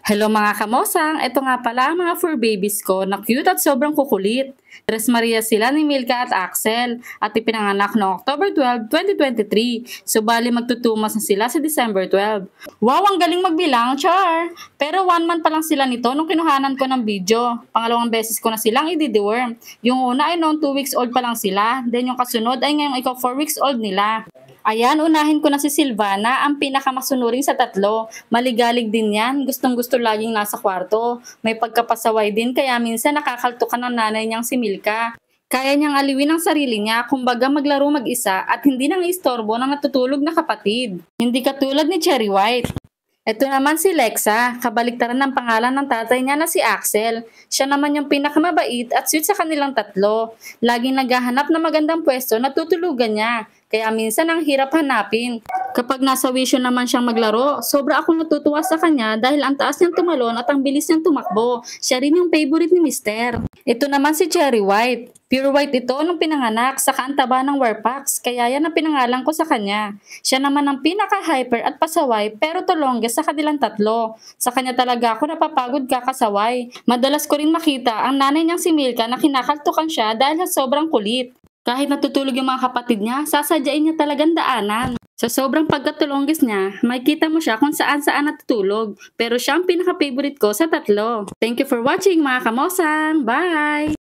Hello mga kamosang, ito nga pala ang mga fur babies ko na cute at sobrang kukulit. Tres Maria sila ni Milka at Axel at ipinanganak noong October 12, 2023. So bali magtutumas na sila sa December 12. Wow, ang galing magbilang, char! Pero 1 month pa lang sila nito nung kinuhanan ko ng video. Pangalawang beses ko na silang i-deworm. Yung una ay noong 2 weeks old pa lang sila. Then yung kasunod ay ngayong ikaw 4 weeks old nila. Ayan, unahin ko na si Silvana, ang pinakamasunuring sa tatlo. Maligalig din yan, gustong-gusto laging nasa kwarto. May pagkapasaway din kaya minsan nakakaltukan ng nanay niyang si Milka. Kaya niyang aliwin ang sarili niya, kumbaga maglaro mag-isa at hindi nang istorbo ng natutulog na kapatid. Hindi katulad ni Cherry White. Ito naman si Lexa, kabaliktaran ng pangalan ng tatay niya na si Axel. Siya naman yung pinakamabait at sweet sa kanilang tatlo. Laging naghahanap ng magandang pwesto na tutulugan niya, kaya minsan ang hirap hanapin. Kapag nasa wisyo naman siyang maglaro, sobra akong natutuwa sa kanya dahil ang taas niyang tumalon at ang bilis niyang tumakbo. Siya rin yung favorite ni Mister. Ito naman si Cherry White. Pure white ito nung pinanganak, saka ang taba ng Warpax, kaya yan ang pinangalan ko sa kanya. Siya naman ang pinaka-hyper at pasaway pero the longest sa kanilang tatlo. Sa kanya talaga ako napapagod kakasaway. Madalas ko rin makita ang nanay niyang si Milka na kinakaltukan siya dahil sa sobrang kulit. Kahit natutulog yung mga kapatid niya, sasadyain niya talagang daanan. Sa sobrang pagkatulongges niya, makikita mo siya kung saan-saan natutulog. Pero siya ang pinaka-favorite ko sa tatlo. Thank you for watching mga kamosang! Bye!